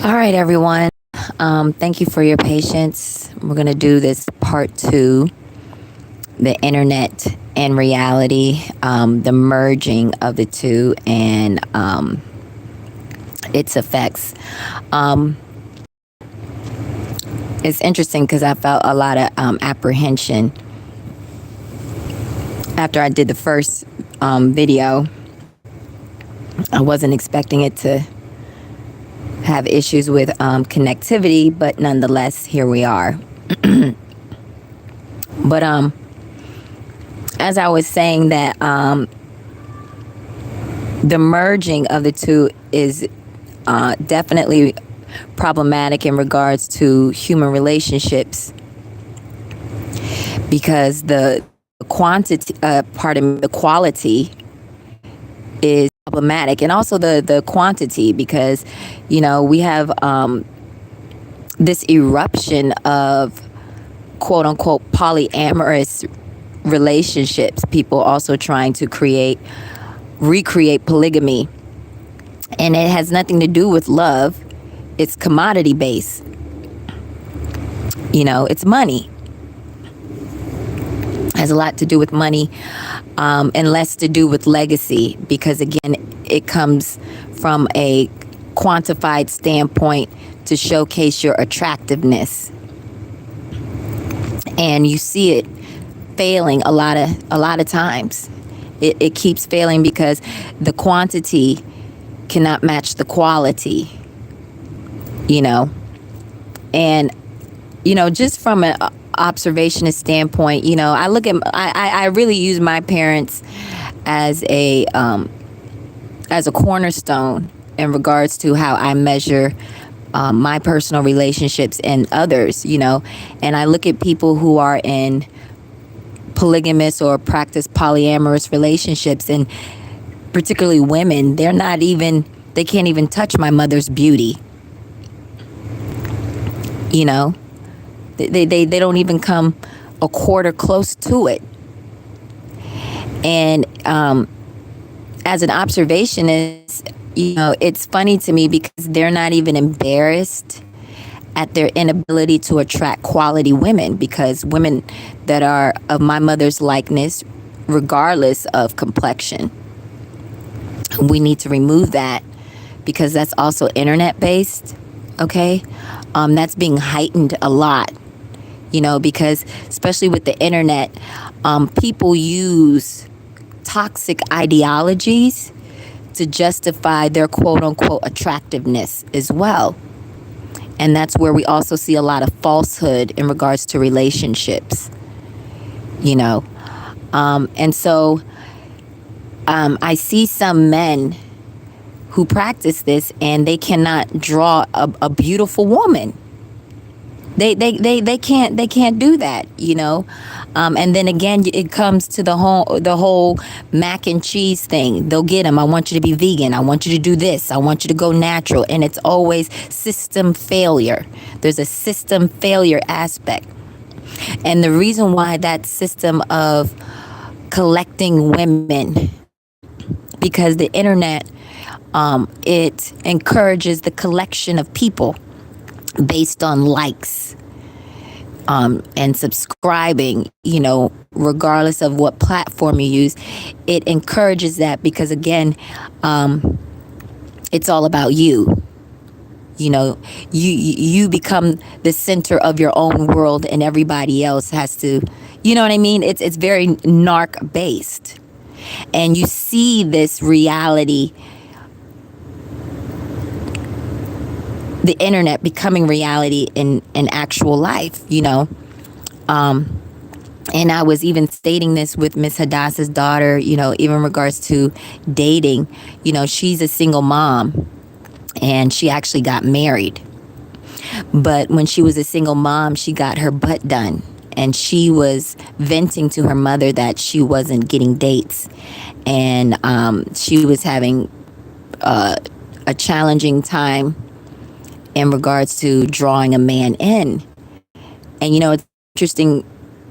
All right, everyone. Thank you for your patience. We're going to do this part two, the internet and reality, the merging of the two and its effects. Um, it's interesting because I felt a lot of apprehension after I did the first video. I wasn't expecting it to have issues with connectivity, but nonetheless, here we are. But as I was saying that the merging of the two is definitely problematic in regards to human relationships, because the quality is problematic, and also the quantity, because we have this eruption of quote unquote polyamorous relationships, people also trying to recreate polygamy, and it has nothing to do with love. It's commodity based. It's money. Has a lot to do with money, and less to do with legacy, because again, it comes from a quantified standpoint to showcase your attractiveness, and you see it failing a lot of times. It keeps failing because the quantity cannot match the quality, and just from an observationist standpoint, I really use my parents as a cornerstone in regards to how I measure my personal relationships and others, and I look at people who are in polygamous or practice polyamorous relationships, and particularly women, they can't even touch my mother's beauty. They don't even come a quarter close to it. And as an observationist, it's funny to me because they're not even embarrassed at their inability to attract quality women, because women that are of my mother's likeness, regardless of complexion, we need to remove that, because that's also internet based. Okay, that's being heightened a lot, because especially with the internet, people use toxic ideologies to justify their quote unquote attractiveness as well. And that's where we also see a lot of falsehood in regards to relationships, and so I see some men who practice this, and they cannot draw a beautiful woman. They can't do that, and then again, it comes to the whole mac and cheese thing. They'll get them. I want you to be vegan. I want you to do this. I want you to go natural. And it's always system failure. There's a system failure aspect. And the reason why that system of collecting women, because the internet, it encourages the collection of people based on likes, and subscribing, regardless of what platform you use. It encourages that because, again, it's all about you. You become the center of your own world, and everybody else has to, you know what I mean? It's very narc based, and you see this reality, the internet becoming reality in actual life, and I was even stating this with Miss Hadassah's daughter, even in regards to dating. She's a single mom, and she actually got married. But when she was a single mom, she got her butt done, and she was venting to her mother that she wasn't getting dates, and she was having a challenging time in regards to drawing a man in. And it's interesting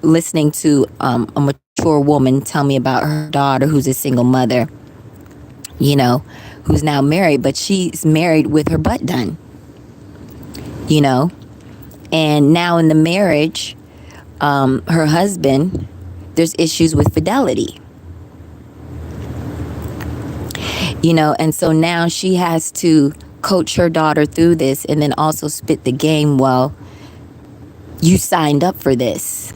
listening to a mature woman tell me about her daughter, who's a single mother, who's now married, but she's married with her butt done. you know. And now in the marriage, her husband, there's issues with fidelity, you know. And so now she has to coach her daughter through this, and then also spit the game. Well, you signed up for this,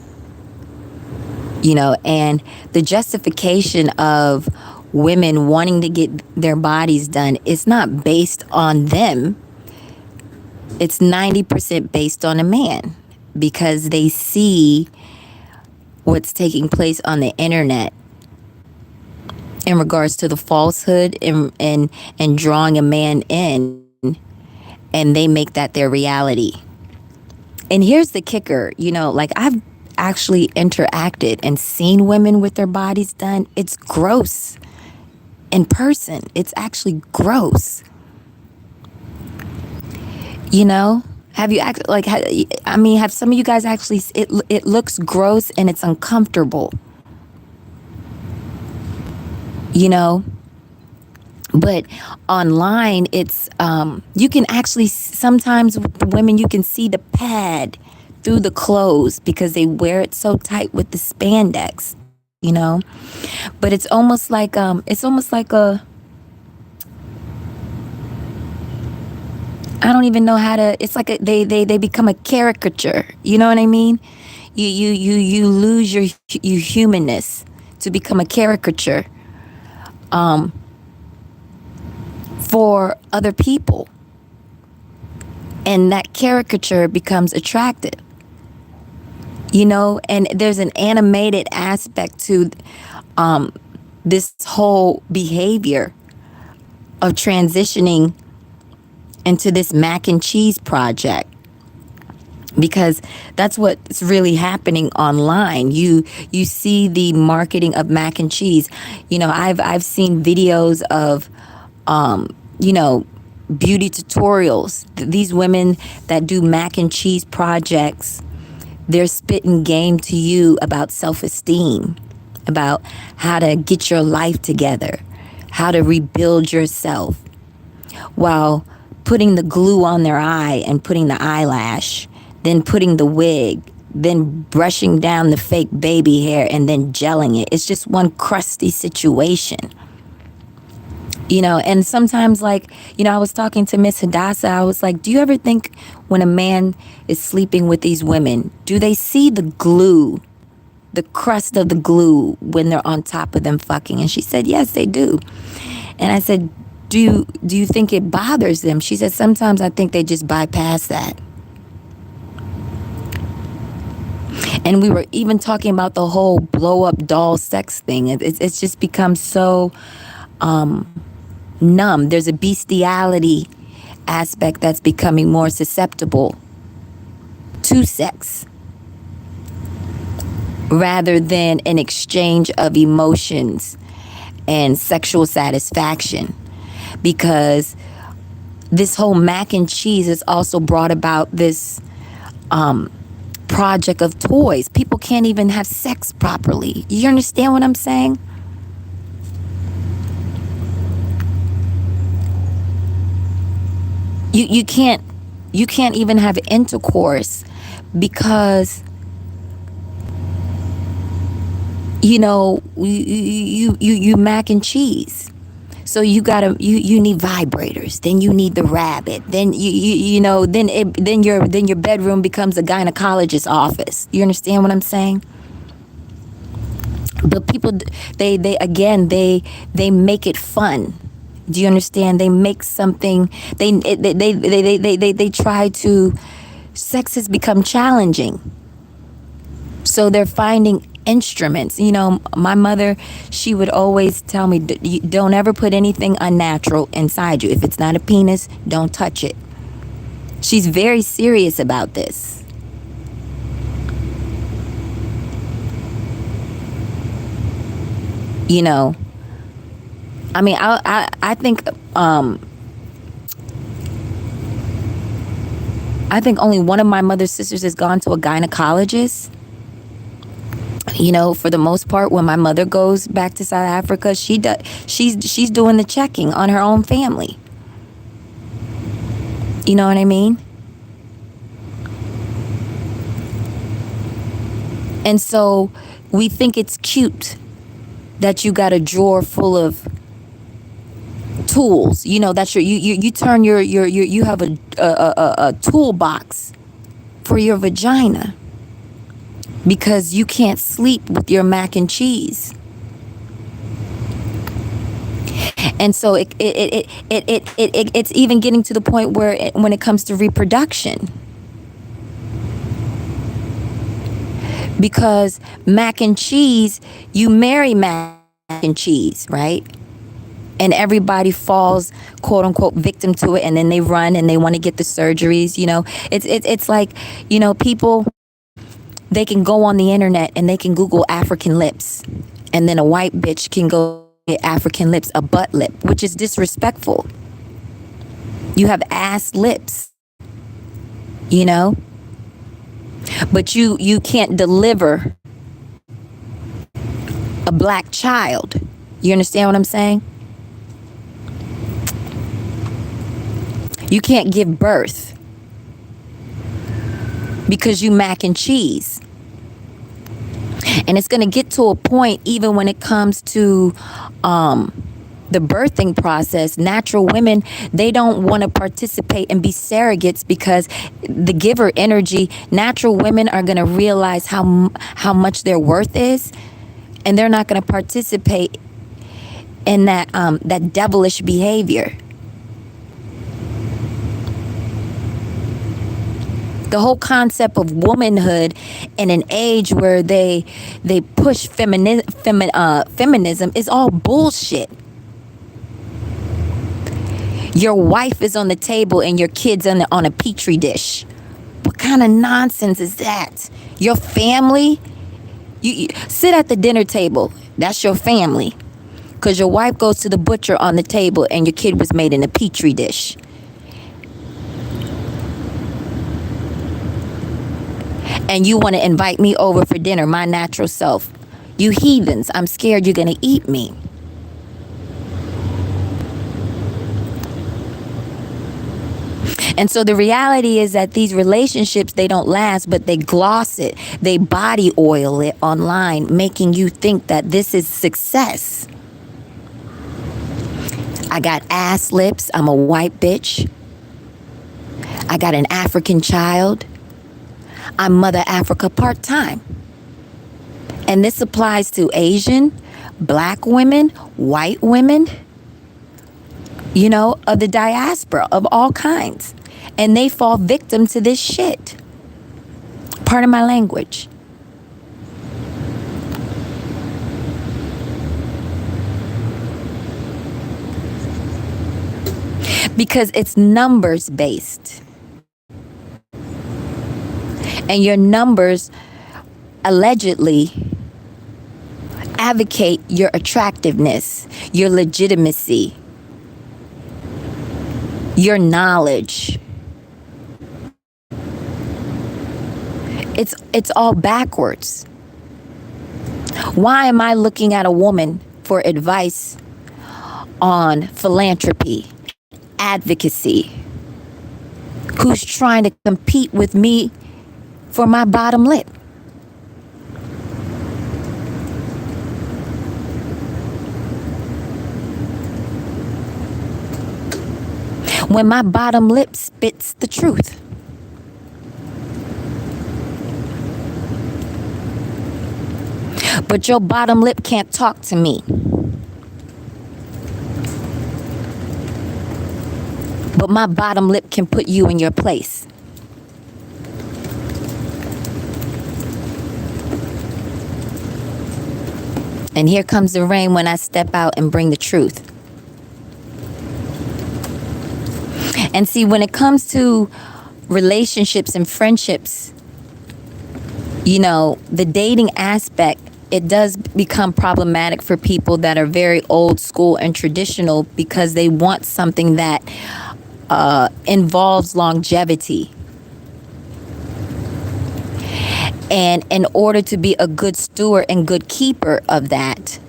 you know. And the justification of women wanting to get their bodies done is not based on them. It's 90% based on a man, because they see what's taking place on the internet in regards to the falsehood and drawing a man in, and they make that their reality. And here's the kicker, you know, like, I've actually interacted and seen women with their bodies done. It's gross. In person, it's actually gross. You know, have you act like? I mean, have some of you guys actually? It looks gross and it's uncomfortable. You know, but online, it's you can actually sometimes women, you can see the pad through the clothes because they wear it so tight with the spandex. You know, but it's almost like a. I don't even know how to. It's like they become a caricature. You know what I mean? You lose your humanness to become a caricature for other people, and that caricature becomes attractive. You know, and there's an animated aspect to this whole behavior of transitioning into this mac and cheese project, because that's what's really happening online. You see the marketing of mac and cheese. You know, I've seen videos of you know, beauty tutorials. These women that do mac and cheese projects, they're spitting game to you about self-esteem, about how to get your life together, how to rebuild yourself, while putting the glue on their eye and putting the eyelash, then putting the wig, then brushing down the fake baby hair and then gelling it. It's just one crusty situation. You know, and sometimes, like, you know, I was talking to Miss Hadassah. I was like, do you ever think when a man is sleeping with these women, do they see the glue, the crust of the glue when they're on top of them fucking? And she said, yes, they do. And I said, do you think it bothers them? She said, sometimes I think they just bypass that. And we were even talking about the whole blow up doll sex thing. It's just become so numb. There's a bestiality aspect that's becoming more susceptible to sex, rather than an exchange of emotions and sexual satisfaction. Because this whole mac and cheese has also brought about this project of toys. People can't even have sex properly. You understand what I'm saying? You can't even have intercourse because, you know, you mac and cheese. So you need vibrators. Then you need the rabbit. Then you know, then your bedroom becomes a gynecologist's office. You understand what I'm saying? But people, they make it fun. Do you understand? They make something. They try to. Sex has become challenging. So they're finding instruments. You know, my mother, she would always tell me, don't ever put anything unnatural inside you. If it's not a penis, don't touch it. She's very serious about this. You know, I mean, I think only one of my mother's sisters has gone to a gynecologist. You know, for the most part, when my mother goes back to South Africa, she's doing the checking on her own family. You know what I mean? And so we think it's cute that you got a drawer full of tools. You know, that's you turn you have a toolbox for your vagina because you can't sleep with your mac and cheese. And so it's even getting to the point where when it comes to reproduction, because mac and cheese, you marry mac and cheese, right? And everybody falls, quote unquote, victim to it, and then they run and they want to get the surgeries. You know, it's like, you know, people, they can go on the internet and they can Google African lips, and then a white bitch can go get African lips, a butt lip, which is disrespectful. You have ass lips, you know, but you can't deliver a black child. You understand what I'm saying? You can't give birth because you mac and cheese. And it's going to get to a point, even when it comes to the birthing process, natural women, they don't want to participate and be surrogates because the giver energy, natural women are going to realize how much their worth is, and they're not going to participate in that devilish behavior. The whole concept of womanhood in an age where they push feminism is all bullshit. Your wife is on the table and your kids on a petri dish. What kind of nonsense is that? Your family? You sit at the dinner table. That's your family. Because your wife goes to the butcher on the table and your kid was made in a petri dish. And you want to invite me over for dinner, my natural self. You heathens, I'm scared you're going to eat me. And so the reality is that these relationships, they don't last, but they gloss it. They body oil it online, making you think that this is success. I got ass lips. I'm a white bitch. I got an African child. I'm Mother Africa part-time. And this applies to Asian, black women, white women, you know, of the diaspora of all kinds. And they fall victim to this shit. Pardon my language. Because it's numbers based. And your numbers allegedly advocate your attractiveness, your legitimacy, your knowledge. It's all backwards. Why am I looking at a woman for advice on philanthropy, advocacy, who's trying to compete with me for my bottom lip? When my bottom lip spits the truth. But your bottom lip can't talk to me. But my bottom lip can put you in your place. And here comes the rain when I step out and bring the truth. And see, when it comes to relationships and friendships, you know, the dating aspect, it does become problematic for people that are very old school and traditional because they want something that involves longevity. And in order to be a good steward and good keeper of that,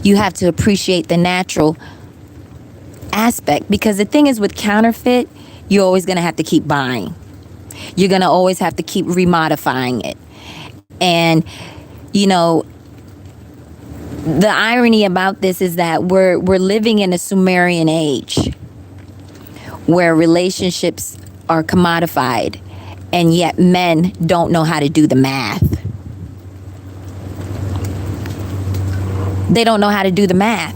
you have to appreciate the natural aspect. Because the thing is, with counterfeit, you're always going to have to keep buying. You're going to always have to keep remodifying it. And, you know, the irony about this is that we're living in a Sumerian age where relationships are commodified, and yet men don't know how to do the math. They don't know how to do the math.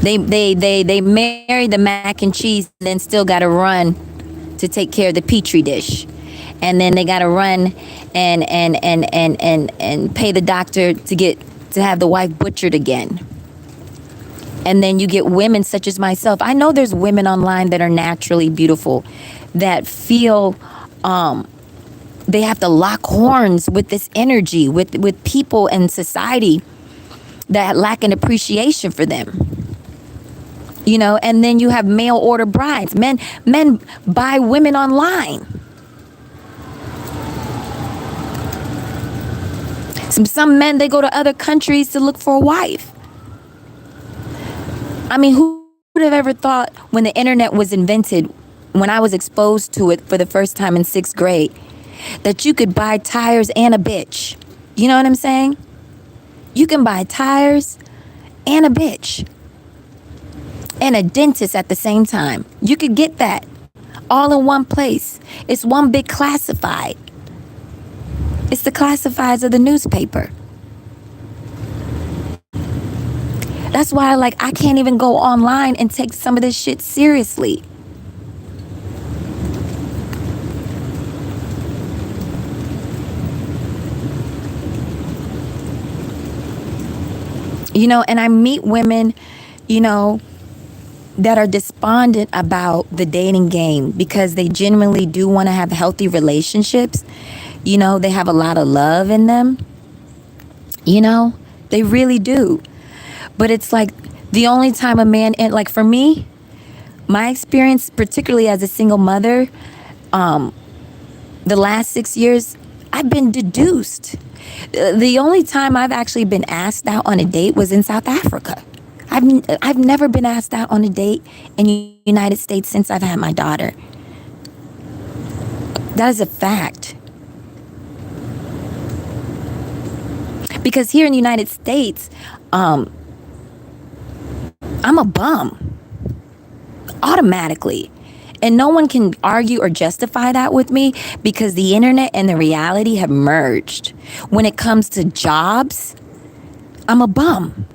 They marry the mac and cheese, and then still got to run to take care of the petri dish, and then they got to run and pay the doctor to have the wife butchered again. And then you get women such as myself. I know there's women online that are naturally beautiful, that feel they have to lock horns with this energy, with people and society that lack an appreciation for them. You know, and then you have mail order brides. Men buy women online. Some men, they go to other countries to look for a wife. I mean, who would have ever thought when the internet was invented, when I was exposed to it for the first time in 6th grade, that you could buy tires and a bitch? You know what I'm saying? You can buy tires and a bitch and a dentist at the same time. You could get that all in one place. It's one big classified. It's the classifieds of the newspaper. That's why I can't even go online and take some of this shit seriously. You know, and I meet women, you know, that are despondent about the dating game because they genuinely do want to have healthy relationships. You know, they have a lot of love in them. You know, they really do. But it's like the only time a man, and like for me, my experience, particularly as a single mother, the last 6 years, I've been deduced. The only time I've actually been asked out on a date was in South Africa. I've never been asked out on a date in the United States since I've had my daughter. That is a fact. Because here in the United States, I'm a bum automatically. And no one can argue or justify that with me because the internet and the reality have merged. When it comes to jobs, I'm a bum.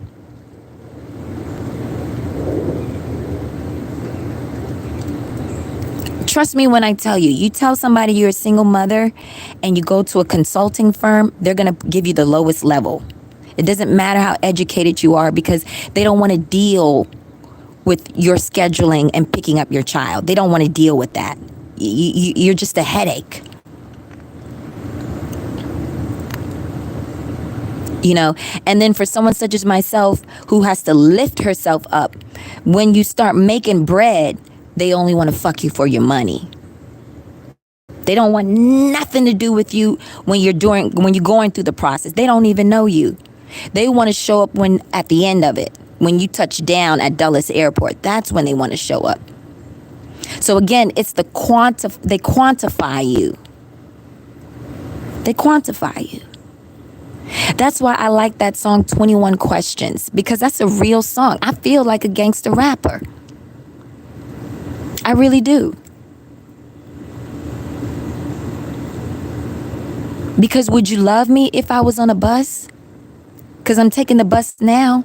Trust me when I tell you, you tell somebody you're a single mother and you go to a consulting firm, they're going to give you the lowest level. It doesn't matter how educated you are because they don't want to deal with your scheduling and picking up your child. They don't want to deal with that. You're just a headache. You know, and then for someone such as myself who has to lift herself up, when you start making bread, they only want to fuck you for your money. They don't want nothing to do with you when you're going through the process. They don't even know you. They want to show up at the end of it, when you touch down at Dulles Airport. That's when they want to show up. So again, it's they quantify you. They quantify you. That's why I like that song 21 Questions, because that's a real song. I feel like a gangster rapper. I really do. Because would you love me if I was on a bus? Because I'm taking the bus now.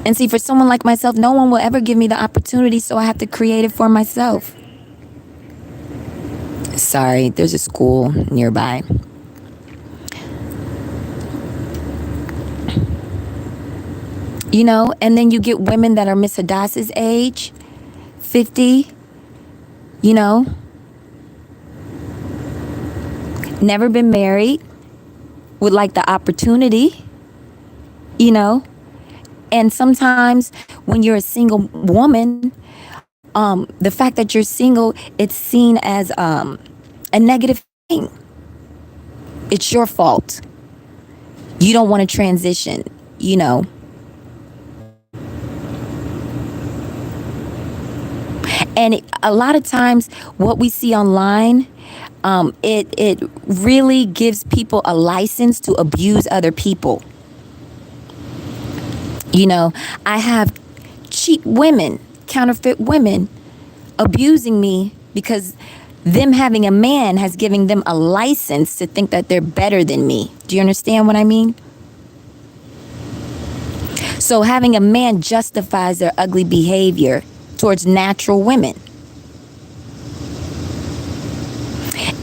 And see, for someone like myself, no one will ever give me the opportunity, so I have to create it for myself. Sorry, there's a school nearby. You know, and then you get women that are Miss Hadassah's age, 50, you know, never been married, would like the opportunity, you know. And sometimes when you're a single woman, the fact that you're single, it's seen as a negative thing. It's your fault. You don't want to transition, you know. And a lot of times what we see online, it really gives people a license to abuse other people. You know, I have cheap women, counterfeit women abusing me because them having a man has given them a license to think that they're better than me. Do you understand what I mean? So having a man justifies their ugly behavior towards natural women.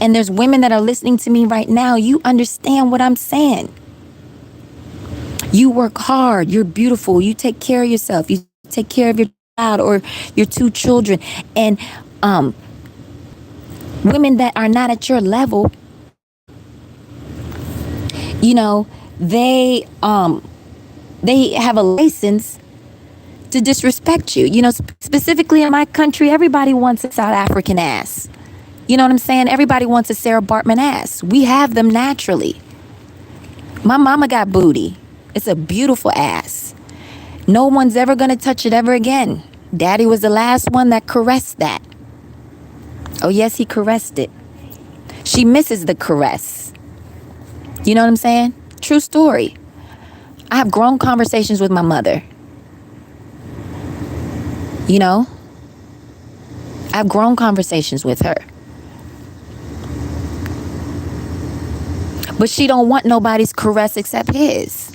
And there's women that are listening to me right now. You understand what I'm saying. You work hard. You're beautiful. You take care of yourself. You take care of your child or your 2 children. And women that are not at your level, you know, they have a license to disrespect you. You know, specifically in my country, everybody wants a South African ass. You know what I'm saying? Everybody wants a Sarah Bartman ass. We have them naturally. My mama got booty. It's a beautiful ass. No one's ever going to touch it ever again. Daddy was the last one that caressed that. Oh, yes, he caressed it. She misses the caress. You know what I'm saying? True story. I have grown conversations with my mother. You know? I've grown conversations with her. But she don't want nobody's caress except his.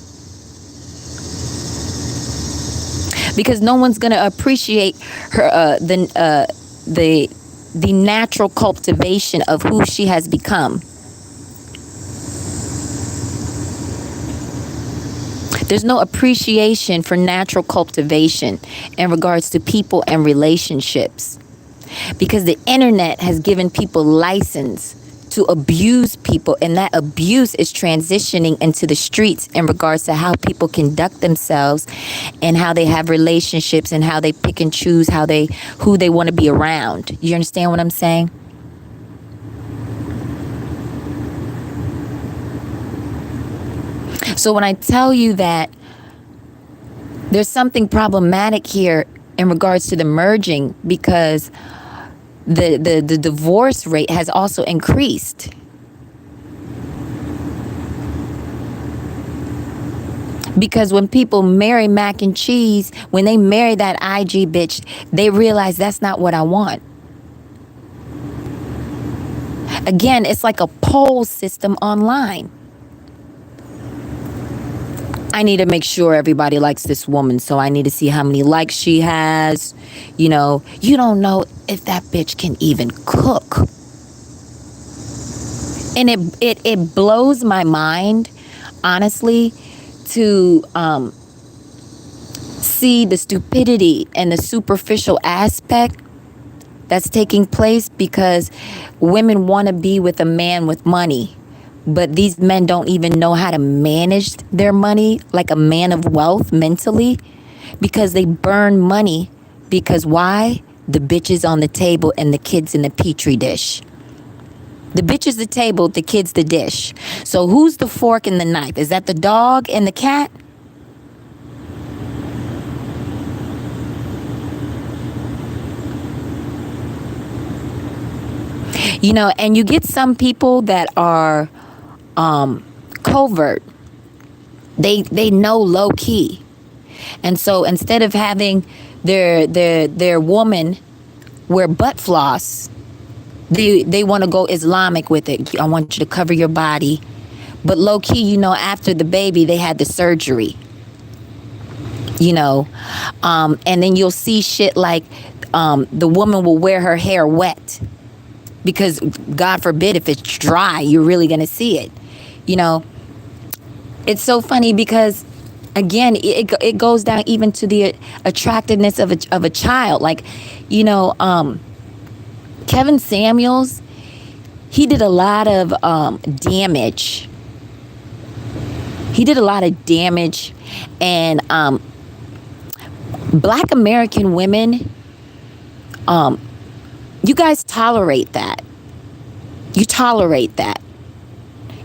Because no one's going to appreciate her the natural cultivation of who she has become. There's no appreciation for natural cultivation in regards to people and relationships. Because the internet has given people license to abuse people, and that abuse is transitioning into the streets in regards to how people conduct themselves and how they have relationships and how they pick and choose who they want to be around. You understand what I'm saying? So when I tell you that there's something problematic here in regards to the merging, because the divorce rate has also increased. Because when people marry mac and cheese, when they marry that IG bitch, they realize that's not what I want. Again, it's like a poll system online. I need to make sure everybody likes this woman, so I need to see how many likes she has. You know, you don't know if that bitch can even cook. And it blows my mind, honestly, to see the stupidity and the superficial aspect that's taking place, because women want to be with a man with money. But these men don't even know how to manage their money like a man of wealth mentally, because they burn money. Because why? The bitch is on the table and the kid's in the petri dish. The bitch is the table, the kid's the dish. So who's the fork and the knife? Is that the dog and the cat? You know, and you get some people that are covert. They know low key. And so instead of having their woman wear butt floss, they want to go Islamic with it. I want you to cover your body. But low key, you know, after the baby, they had the surgery. You know, and then you'll see shit like the woman will wear her hair wet, because God forbid if it's dry, you're really going to see it. You know, it's so funny because, again, it goes down even to the attractiveness of a child. Like, you know, Kevin Samuels, he did a lot of damage. He did a lot of damage. And Black American women, you guys tolerate that. You tolerate that.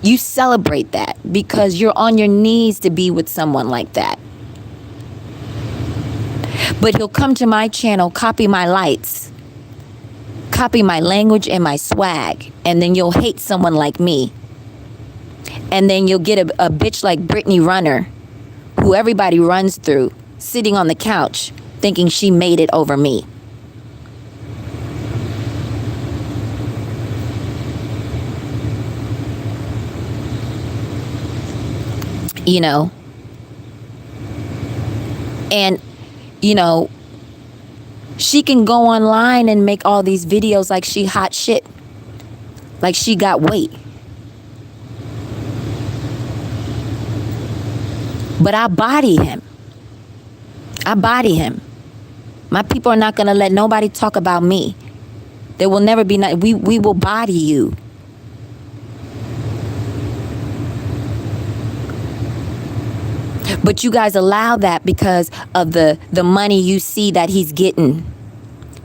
You celebrate that because you're on your knees to be with someone like that. But he'll come to my channel, copy my lights, copy my language and my swag, and then you'll hate someone like me. And then you'll get a bitch like Brittany Runner, who everybody runs through, sitting on the couch thinking she made it over me. You know, and you know, she can go online and make all these videos like she hot shit, like she got weight. But I body him. I body him. My people are not going to let nobody talk about me. There will never be, we will body you. But you guys allow that because of the money you see that he's getting.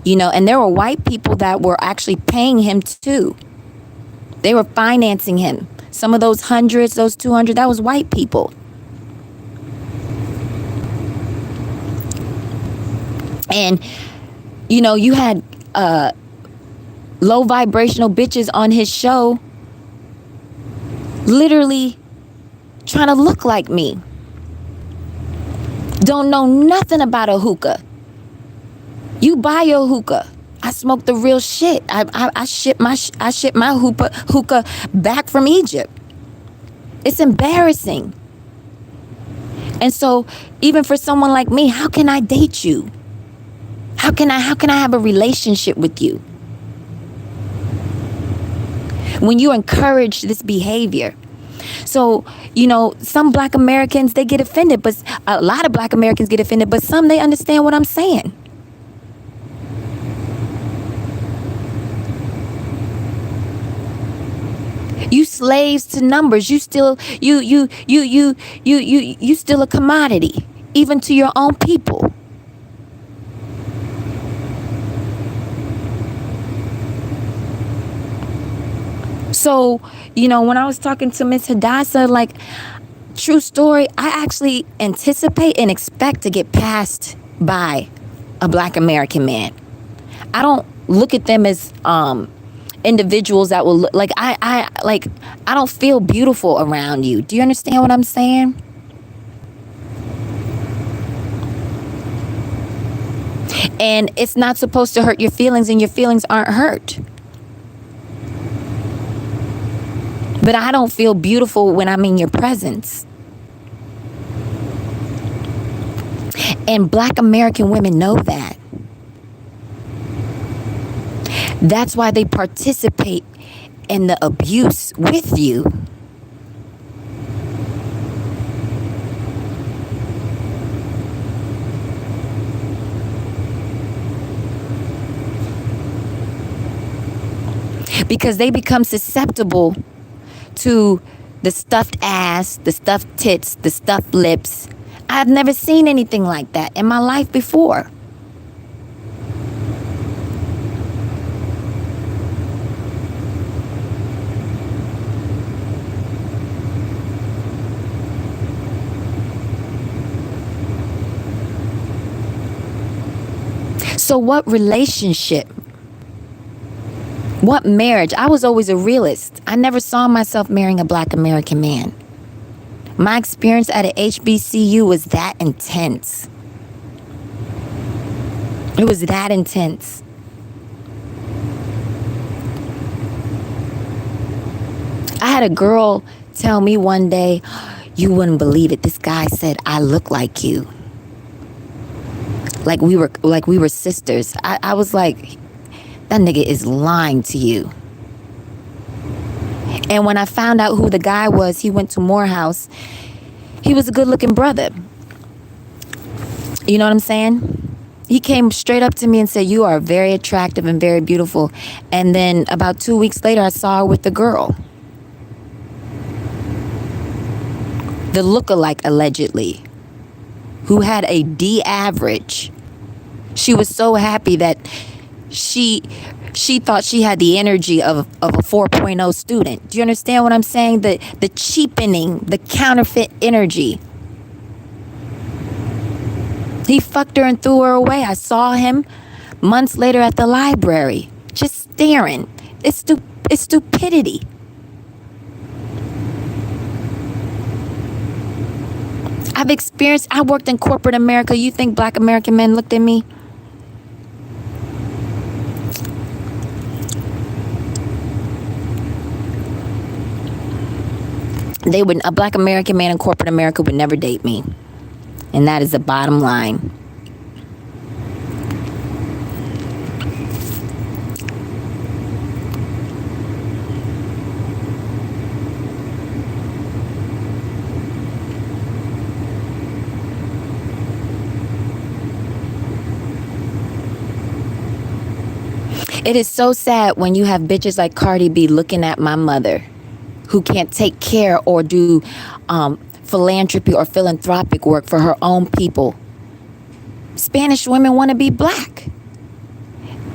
You know, and there were white people that were actually paying him too. They were financing him. Some of those hundreds, those 200, that was white people. And, you know, you had low vibrational bitches on his show literally trying to look like me. Don't know nothing about a hookah. You buy your hookah. I smoke the real shit. I ship my hookah back from Egypt. It's embarrassing. And so even for someone like me, how can I date you? How can I have a relationship with you when you encourage this behavior? So, you know, some Black Americans, they get offended, but a lot of Black Americans get offended, but some, they understand what I'm saying. You slaves to numbers. You still a commodity, even to your own people. So, you know, when I was talking to Miss Hadassah, like, true story, I actually anticipate and expect to get passed by a Black American man. I don't look at them as individuals that will look like I don't feel beautiful around you. Do you understand what I'm saying? And it's not supposed to hurt your feelings, and your feelings aren't hurt. But I don't feel beautiful when I'm in your presence. And Black American women know that. That's why they participate in the abuse with you. Because they become susceptible to the stuffed ass, the stuffed tits, the stuffed lips. I've never seen anything like that in my life before. So what relationship? What marriage? I was always a realist. I never saw myself marrying a Black American man. My experience at a HBCU was that intense. It was that intense. I had a girl tell me one day, you wouldn't believe it, this guy said I look like you. Like we were sisters. I was like, that nigga is lying to you. And when I found out who the guy was, he went to Morehouse. He was a good-looking brother. You know what I'm saying? He came straight up to me and said, you are very attractive and very beautiful. And then about 2 weeks later, I saw her with the girl. The lookalike, allegedly, who had a D average. She was so happy that she thought she had the energy of a 4.0 student. Do you understand what I'm saying? The cheapening, the counterfeit energy. He fucked her and threw her away. I saw him months later at the library. just staring. It's stupidity. I worked in corporate America. You think black American men looked at me? A black American man in corporate America would never date me. And that is the bottom line. It is so sad when you have bitches like Cardi B looking at my mother, who can't take care or do philanthropy or philanthropic work for her own people. Spanish women want to be black.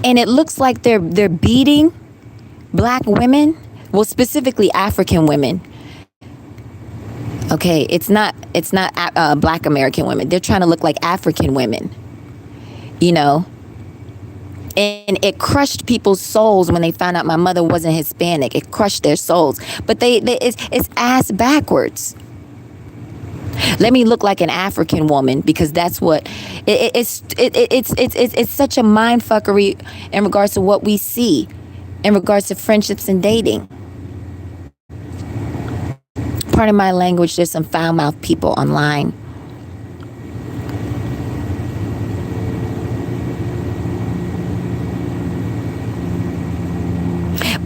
And it looks like they're beating black women, well, specifically African women. Okay, it's not black American women. They're trying to look like African women, you know. And it crushed people's souls when they found out my mother wasn't Hispanic. It crushed their souls. But it's ass backwards. Let me look like an African woman, because that's what it's such a mind fuckery in regards to what we see in regards to friendships and dating. Pardon my language, there's some foul mouthed people online.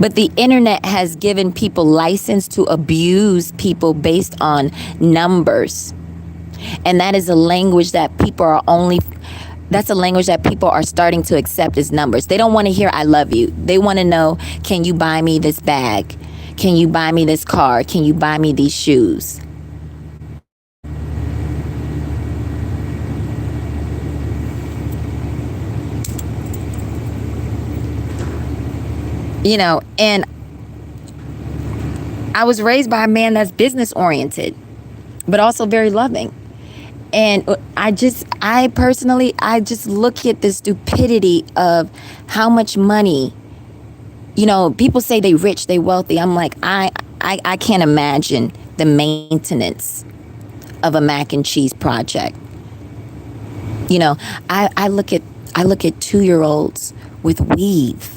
But the internet has given people license to abuse people based on numbers. And that is a language that people are starting to accept as numbers. They don't want to hear I love you. They want to know, can you buy me this bag? Can you buy me this car? Can you buy me these shoes? You know, and I was raised by a man that's business oriented, but also very loving. And I personally look at the stupidity of how much money, you know, people say they rich, they wealthy. I'm like, I can't imagine the maintenance of a mac and cheese project. You know, I look at 2-year-olds with weave.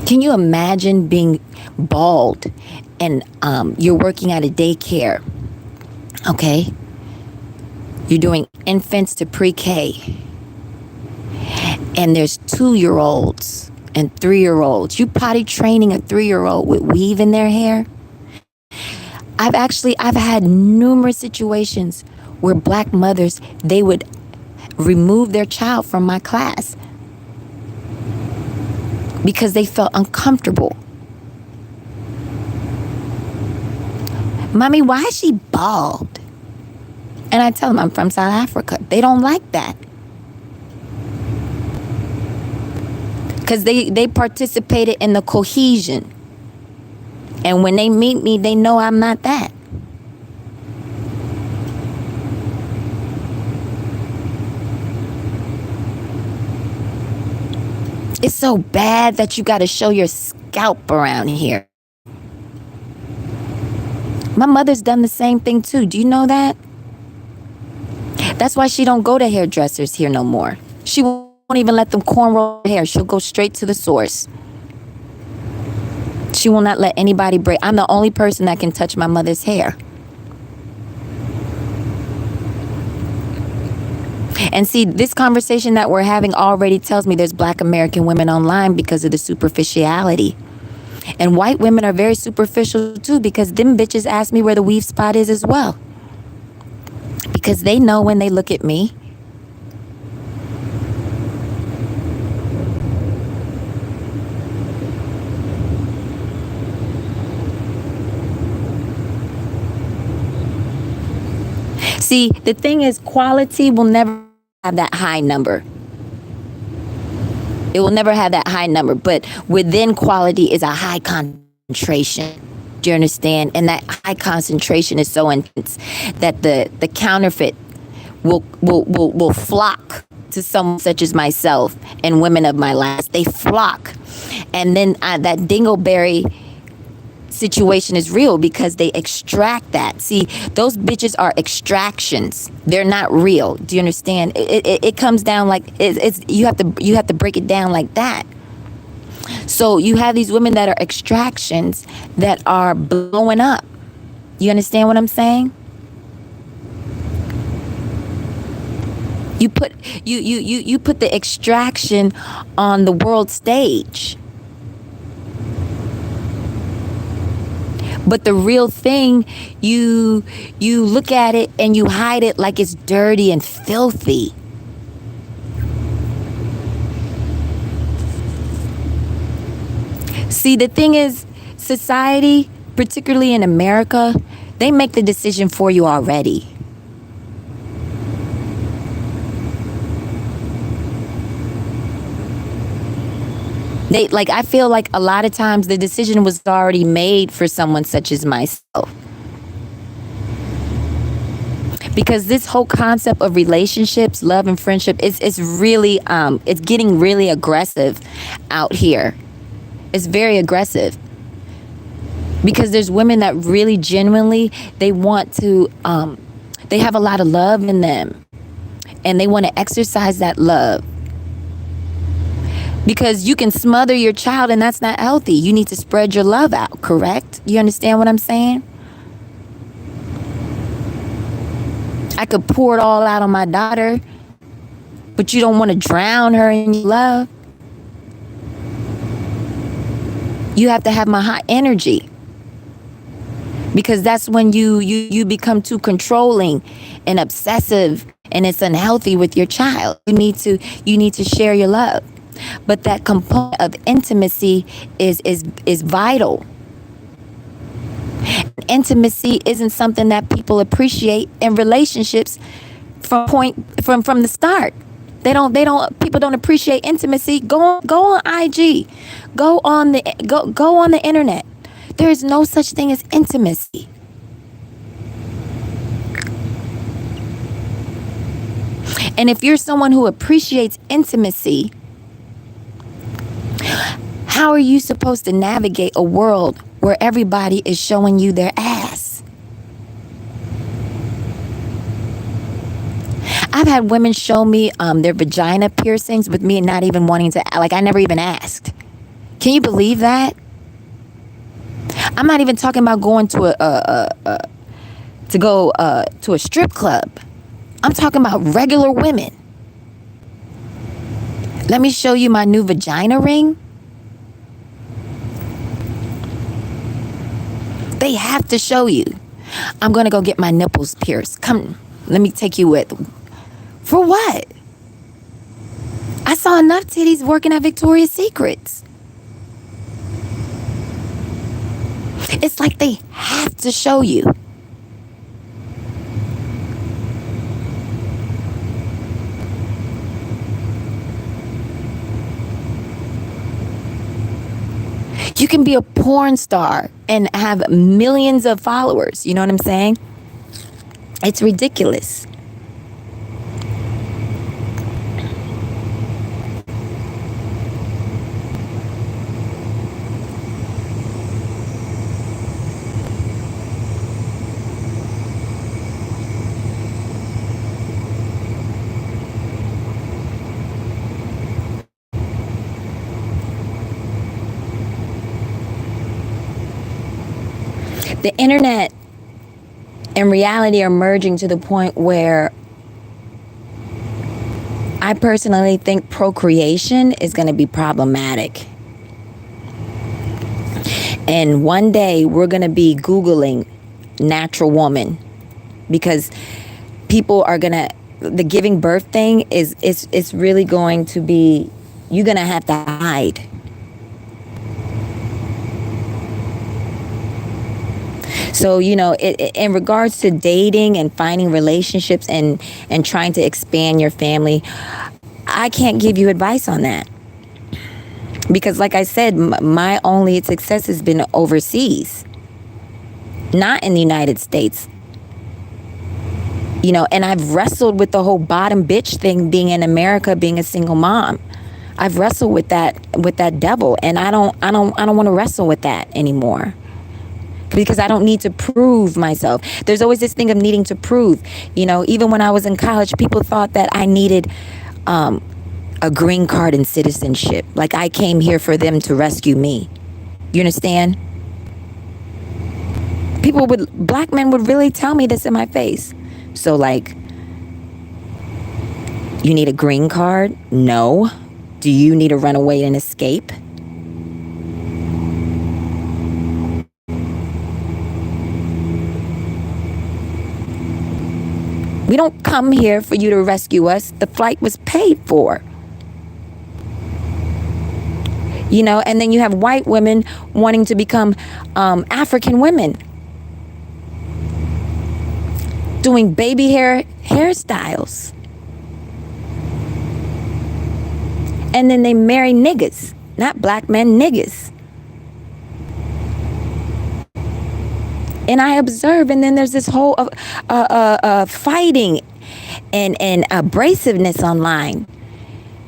Can you imagine being bald and you're working at a daycare, okay? You're doing infants to pre-K. And there's 2-year-olds and 3-year-olds. You potty training a 3-year-old with weave in their hair? I've had numerous situations where black mothers, they would remove their child from my class because they felt uncomfortable. Mommy, why is she bald? And I tell them I'm from South Africa. They don't like that. Because they participated in the cohesion. And when they meet me, they know I'm not that. It's so bad that you got to show your scalp around here. My mother's done the same thing too. Do you know that? That's why she don't go to hairdressers here no more. She won't even let them cornrow her hair. She'll go straight to the source. She will not let anybody braid. I'm the only person that can touch my mother's hair. And see, this conversation that we're having already tells me there's black American women online because of the superficiality. And white women are very superficial too, because them bitches ask me where the weave spot is as well. Because they know when they look at me. See, the thing is, quality will never have that high number. It will never have that high number, but within quality is a high concentration. Do you understand? And that high concentration is so intense that the counterfeit will flock to someone such as myself and women of my last. They flock. And then that dingleberry situation is real because they extract that. See, those bitches are extractions. They're not real. Do you understand? It comes down like it's you have to break it down like that. So you have these women that are extractions that are blowing up. You understand what I'm saying? You put the extraction on the world stage. But the real thing, you look at it and you hide it like it's dirty and filthy. See, the thing is, society, particularly in America, they make the decision for you already. I feel like a lot of times the decision was already made for someone such as myself. Because this whole concept of relationships, love and friendship is really, it's getting really aggressive out here. It's very aggressive. Because there's women that really genuinely, they want to, they have a lot of love in them. And they want to exercise that love. Because you can smother your child and that's not healthy. You need to spread your love out, correct? You understand what I'm saying? I could pour it all out on my daughter, but you don't want to drown her in your love. You have to have my high energy. Because that's when you become too controlling and obsessive, and it's unhealthy with your child. You need to share your love. But that component of intimacy is vital. Intimacy isn't something that people appreciate in relationships from the start. People don't appreciate intimacy. Go on IG. Go on the internet. There is no such thing as intimacy. And if you're someone who appreciates intimacy, how are you supposed to navigate a world where everybody is showing you their ass? I've had women show me their vagina piercings with me not even wanting to, like I never even asked. Can you believe that? I'm not even talking about going to a strip club. I'm talking about regular women. Let me show you my new vagina ring. They have to show you. I'm going to go get my nipples pierced. Come, let me take you with. For what? I saw enough titties working at Victoria's Secrets. It's like they have to show you. You can be a porn star and have millions of followers. You know what I'm saying? It's ridiculous. The internet and reality are merging to the point where I personally think procreation is going to be problematic. And one day we're going to be Googling natural woman because people are going to, the giving birth thing it's really going to be, you're going to have to hide. So, you know, in regards to dating and finding relationships and trying to expand your family, I can't give you advice on that. Because like I said, my only success has been overseas, not in the United States. And I've wrestled with the whole bottom bitch thing, being in America, being a single mom. I've wrestled with that devil, and I don't want to wrestle with that anymore, because I don't need to prove myself. There's always this thing of needing to prove. Even when I was in college, people thought that I needed a green card and citizenship. Like I came here for them to rescue me. You understand? Black men would really tell me this in my face. So like, you need a green card? No. Do you need to run away and escape? We don't come here for you to rescue us. The flight was paid for. And then you have white women wanting to become African women, doing baby hairstyles. And then they marry niggas, not black men, niggas. And I observe, and then there's this whole fighting and abrasiveness online.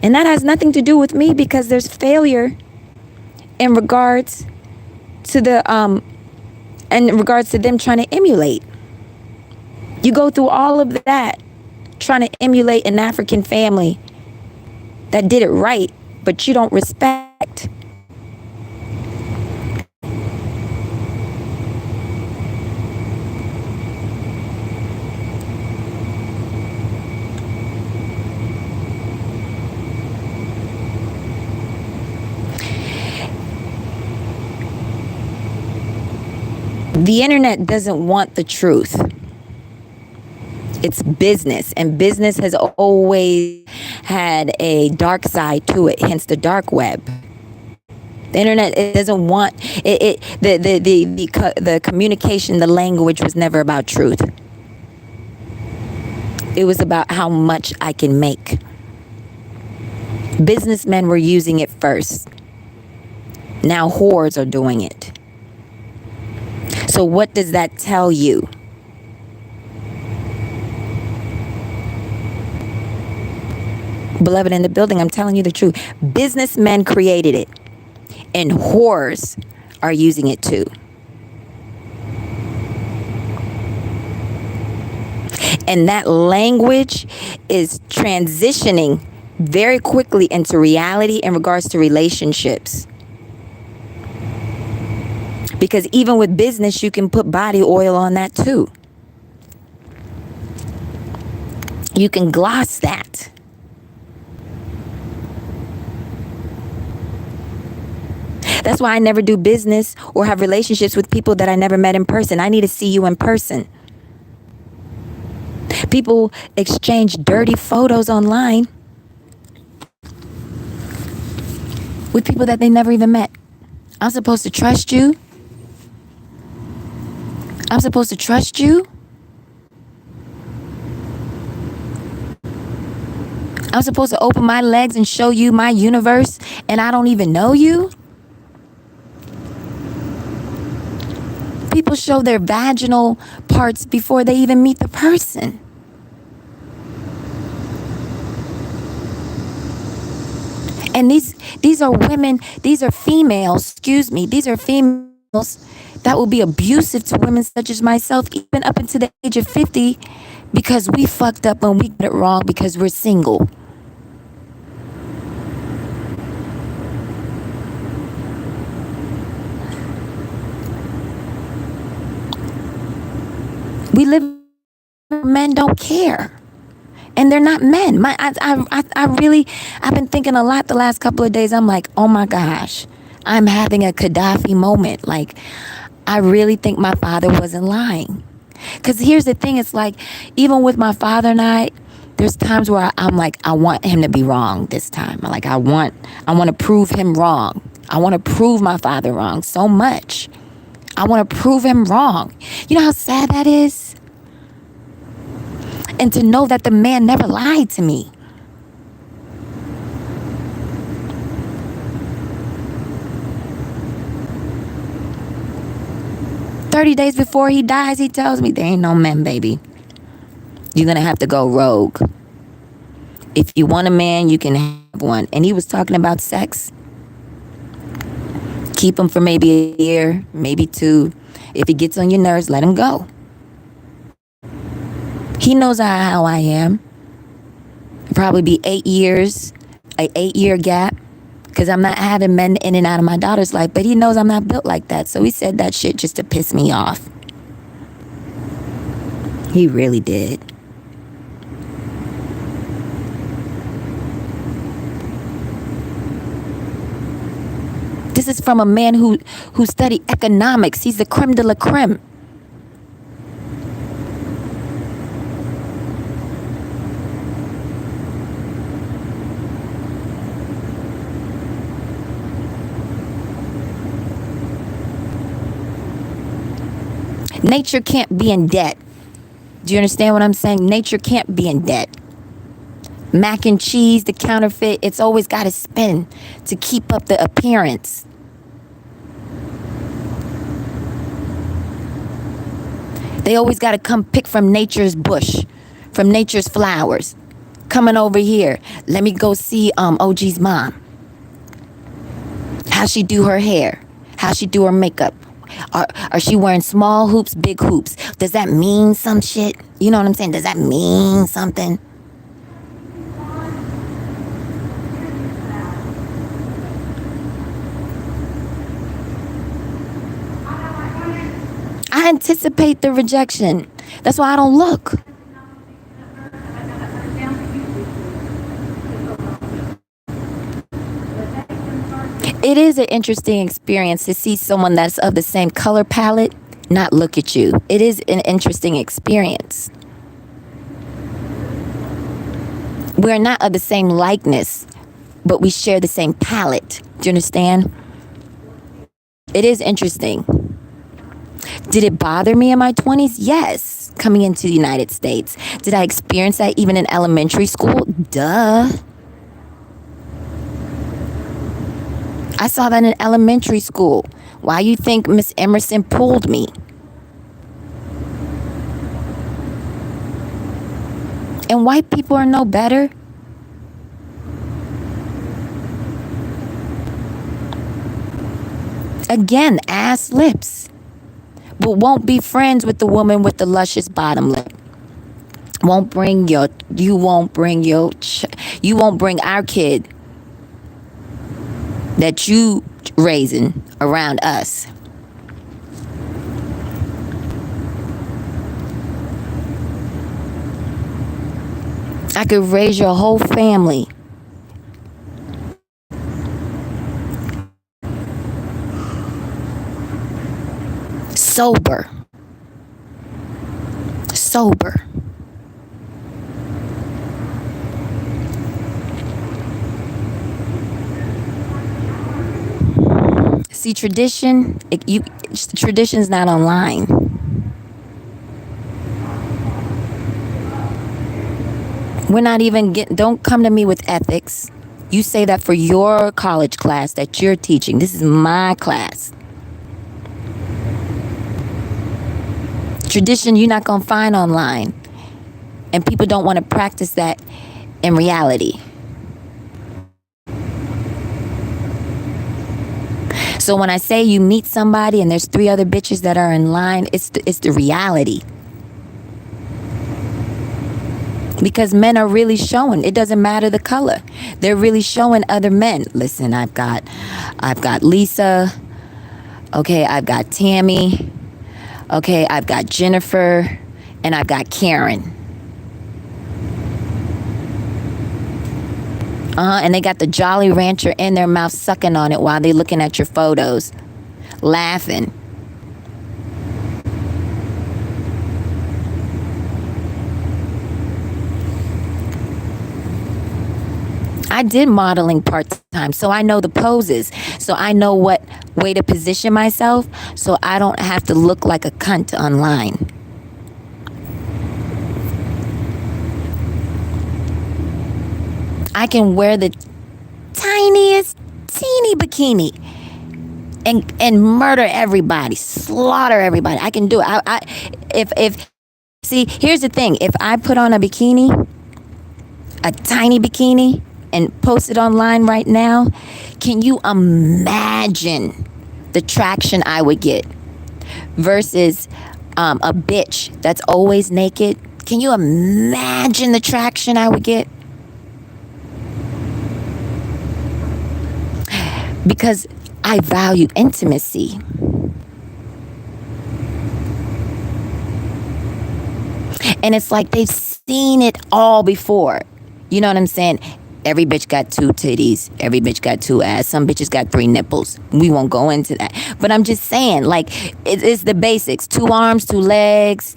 And that has nothing to do with me, because there's failure in regards to them trying to emulate. You go through all of that trying to emulate an African family that did it right, but you don't respect. The internet doesn't want the truth. It's business, and business has always had a dark side to it, hence the dark web. The internet, it doesn't want it. The communication, the language was never about truth. It was about how much I can make. Businessmen were using it first. Now whores are doing it. So what does that tell you? Beloved in the building, I'm telling you the truth. Businessmen created it, and whores are using it too. And that language is transitioning very quickly into reality in regards to relationships. Because even with business, you can put body oil on that too. You can gloss that. That's why I never do business or have relationships with people that I never met in person. I need to see you in person. People exchange dirty photos online with people that they never even met. I'm supposed to trust you? I'm supposed to trust you? I'm supposed to open my legs and show you my universe, and I don't even know you? People show their vaginal parts before they even meet the person. And these are women, these are females, these are females that will be abusive to women such as myself, even up until the age of 50, because we fucked up and we got it wrong because we're single. We live, men don't care. And they're not men. I've been thinking a lot the last couple of days. I'm like, oh my gosh, I'm having a Gaddafi moment. Like, I really think my father wasn't lying. Because here's the thing. It's like, even with my father and I, there's times where I'm like, I want him to be wrong this time. Like, I want to prove him wrong. I want to prove my father wrong so much. I want to prove him wrong. You know how sad that is? And to know that the man never lied to me. "30 days before he dies, he tells me, there ain't no men, baby. You're going to have to go rogue. If you want a man, you can have one. And he was talking about sex. Keep him for maybe a year, maybe 2. If he gets on your nerves, let him go. He knows how I am. Probably be 8 years, an 8-year gap, because I'm not having men in and out of my daughter's life. But he knows I'm not built like that. So he said that shit just to piss me off. He really did. This is from a man who studied economics. He's the creme de la creme. Nature can't be in debt. Do you understand what I'm saying? Nature can't be in debt. Mac and cheese, the counterfeit, it's always got to spin to keep up the appearance. They always got to come pick from nature's bush, from nature's flowers. Coming over here, let me go see OG's mom. How she do her hair, how she do her makeup. Are she wearing small hoops, big hoops? Does that mean some shit? You know what I'm saying? Does that mean something? I anticipate the rejection. That's why I don't look. It is an interesting experience to see someone that's of the same color palette not look at you. It is an interesting experience. We're not of the same likeness, but we share the same palette. Do you understand? It is interesting. Did it bother me in my 20s? Yes. Coming into the United States. Did I experience that even in elementary school? Duh. I saw that in elementary school. Why you think Miss Emerson pulled me? And white people are no better. Again, ass lips. But won't be friends with the woman with the luscious bottom lip. You won't bring our kid that you raising around us. I could raise your whole family. Sober. See, tradition's not online. We're not even don't come to me with ethics. You say that for your college class that you're teaching. This is my class. Tradition you're not going to find online. And people don't want to practice that in reality. So when I say you meet somebody and there's 3 other bitches that are in line, it's the reality. Because men are really showing. It doesn't matter the color. They're really showing other men. Listen, I've got Lisa. Okay, I've got Tammy. Okay, I've got Jennifer. And I've got Karen. And they got the Jolly Rancher in their mouth sucking on it while they're looking at your photos. Laughing. I did modeling part-time, so I know the poses. So I know what way to position myself so I don't have to look like a cunt online. I can wear the tiniest, teeny bikini and murder everybody, slaughter everybody. I can do it. If See, here's the thing. If I put on a bikini, a tiny bikini, and post it online right now, can you imagine the traction I would get versus a bitch that's always naked? Can you imagine the traction I would get? Because I value intimacy. And it's like they've seen it all before. You know what I'm saying? Every bitch got 2 titties. Every bitch got 2 ass. Some bitches got 3 nipples. We won't go into that. But I'm just saying, like, it's the basics. 2 arms, 2 legs,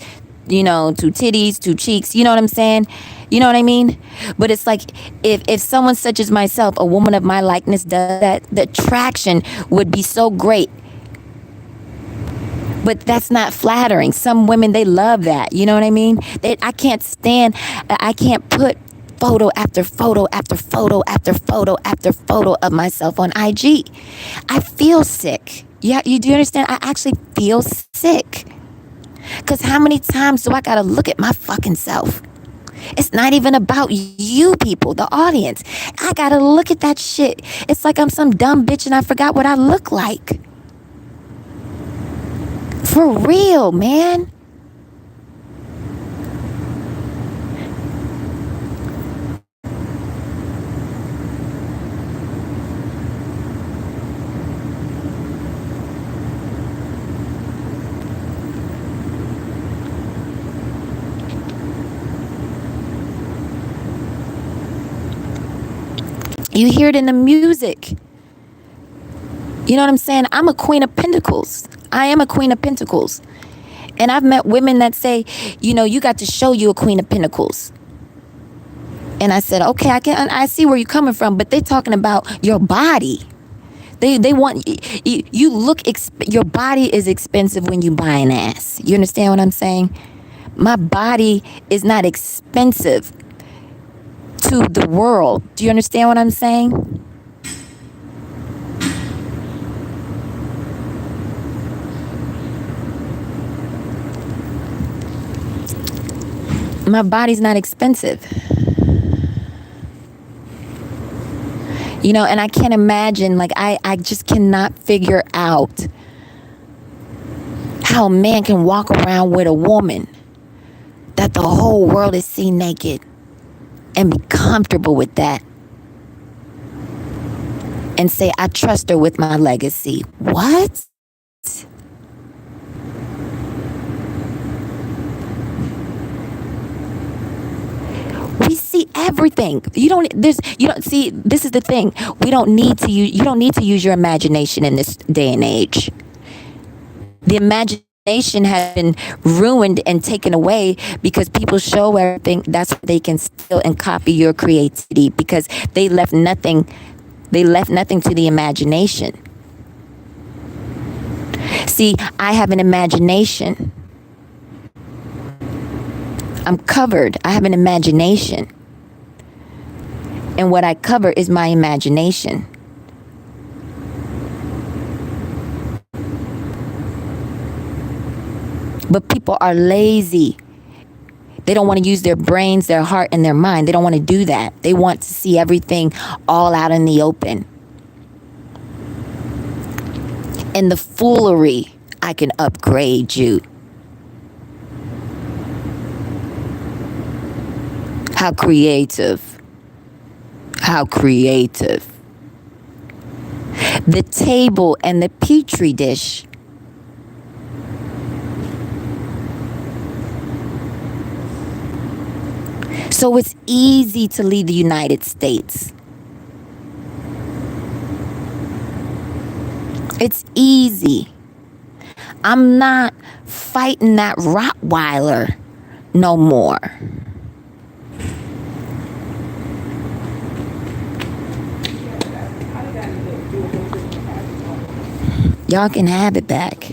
2 titties, 2 cheeks. You know what I'm saying? You know what I mean? But it's like, if someone such as myself, a woman of my likeness, does that, the attraction would be so great. But that's not flattering. Some women, they love that. You know what I mean? I can't put photo after photo after photo after photo after photo of myself on IG. I feel sick. Yeah, do you understand? I actually feel sick. Because how many times do I got to look at my fucking self? It's not even about you people, the audience. I got to look at that shit. It's like I'm some dumb bitch and I forgot what I look like. For real, man. You hear it in the music. You know what I'm saying? I'm a queen of pentacles. I am a queen of pentacles. And I've met women that say, you got to show you a queen of pentacles. And I said, okay, I see where you're coming from, but they're talking about your body. They want you look, your body is expensive when you buy an ass. You understand what I'm saying? My body is not expensive to the world. Do you understand what I'm saying? My body's not expensive. And I can't imagine, like, I just cannot figure out how a man can walk around with a woman that the whole world is seen naked and be comfortable with that and say, I trust her with my legacy. What? We see everything. You don't see, this is the thing. You don't need to use your imagination in this day and age. The imagination has been ruined and taken away because people show everything. That's what they can steal and copy your creativity, because they left nothing to the imagination. See, I have an imagination. I'm covered. I have an imagination. And what I cover is my imagination. But people are lazy. They don't want to use their brains, their heart, and their mind. They don't want to do that. They want to see everything all out in the open. And the foolery, I can upgrade you. How creative. How creative. The table and the petri dish. So it's easy to leave the United States. It's easy. I'm not fighting that Rottweiler no more. Y'all can have it back.